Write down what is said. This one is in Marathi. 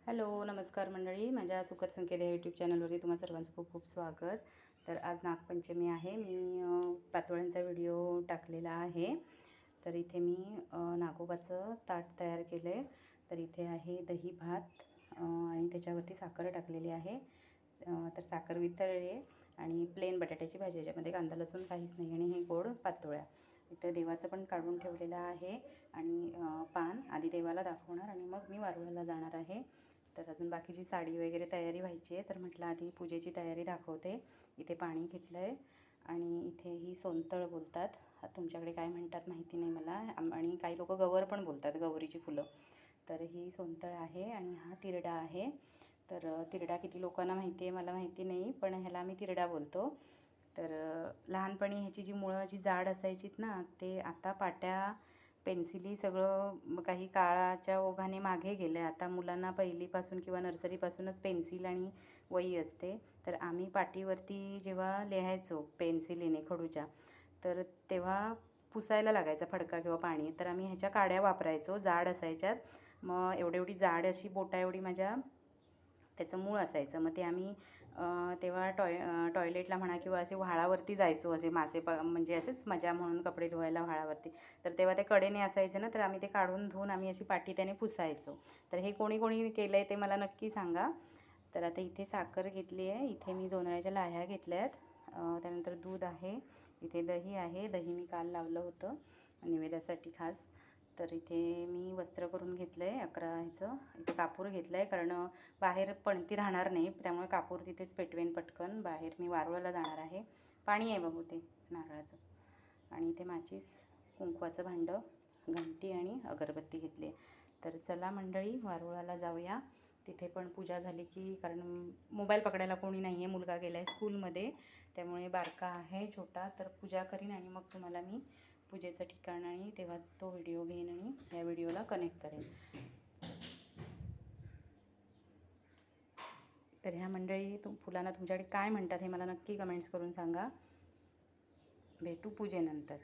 हॅलो, नमस्कार मंडळी. माझ्या सुखद संकेत या यूट्यूब चॅनलवरती तुम्हा सर्वांचं खूप खूप स्वागत. तर आज नागपंचमी आहे. मी पातोळ्यांचा व्हिडिओ टाकलेला आहे. तर इथे मी नागोबाचं ताट तयार केलं आहे. तर इथे आहे दही भात आणि त्याच्यावरती साखर टाकलेली आहे. तर साखर वितळली आहे आणि प्लेन बटाट्याची भाजी, याच्यामध्ये कांदा लसूण काहीच नाही. आणि हे गोड पातोळ्या. इथं देवाचं पण काढून ठेवलेलं आहे आणि पान आधी देवाला दाखवणार आणि मग मी वारुळाला जाणार आहे. तर अजून बाकीची साडी वगैरे तयारी व्हायची आहे. तर म्हटलं आधी पूजेची तयारी दाखवते. इथे पाणी घेतलं आहे आणि इथे ही सोनतळ बोलतात. तुमच्याकडे काय म्हणतात माहिती नाही मला. आणि काही लोक गवर पण बोलतात, गौरीची फुलं. तर ही सोनतळ आहे आणि हा तिरडा आहे. तर तिरडा किती लोकांना माहिती आहे मला माहिती नाही, पण ह्याला आम्ही तिरडा बोलतो. तर लहानपणी ह्याची जी मुळं जी जाड असायचीत ना, ते आता पाट्या पेन्सिली सगळं काही काळाच्या ओघाने मागे गेलं आहे. आता मुलांना पहिलीपासून किंवा नर्सरीपासूनच पेन्सिल आणि वही असते. तर आम्ही पाटीवरती जेव्हा लिहायचो पेन्सिलीने खडूच्या, तर तेव्हा पुसायला लागायचा फडका किंवा पाणी. तर आम्ही ह्याच्या काड्या वापरायचो, जाड असायच्यात. मग एवढी जाड अशी बोटा एवढी माझ्या त्याचं मूळ असायचं. मग ते आम्ही तेव्हा टॉयलेटला म्हणा किंवा असे व्हाळावरती जायचो, असे म्हणजे असेच मजा म्हणून कपडे धुवायला व्हाळावरती. तर तेव्हा ते कडेने असायचे ना, तर आम्ही ते काढून धुवून आम्ही अशी पाटी त्याने पुसायचो. तर हे कोणी कोणी केलं आहे ते मला नक्की सांगा. तर आता इथे साखर घेतली आहे. इथे मी जोंधळ्याच्या लाह्या घेतल्या आहेत. त्यानंतर दूध आहे. इथे दही आहे. दही मी काल लावलं होतं नैवेद्यासाठी खास. तर इथे मी वस्त्र करून घेतलं आहे 11 ह्याचं. इथे कापूर घेतलं आहे, कारण बाहेर पणती राहणार नाही, त्यामुळे कापूर तिथेच पेटवेन पटकन. बाहेर मी वारुळाला जाणार आहे. पाणी आहे बघू ते नारळाचं. आणि इथे माचीस, कुंकवाचं भांडं, घंटी आणि अगरबत्ती घेतली आहे. तर चला मंडळी, वारुळाला जाऊया. तिथे पण पूजा झाली की, कारण मोबाईल पकडायला कोणी नाही आहे, मुलगा गेला आहे स्कूलमध्ये, त्यामुळे बारका आहे छोटा. तर पूजा करीन आणि मग तुम्हाला मी पूजेचं ठिकाण आणि तेव्हाच तो व्हिडिओ घेईन आणि या व्हिडिओला कनेक्ट करेन. तर ह्या मंडळी फुलांना तुमच्याकडे काय म्हणतात हे मला नक्की कमेंट्स करून सांगा. भेटू पूजेनंतर.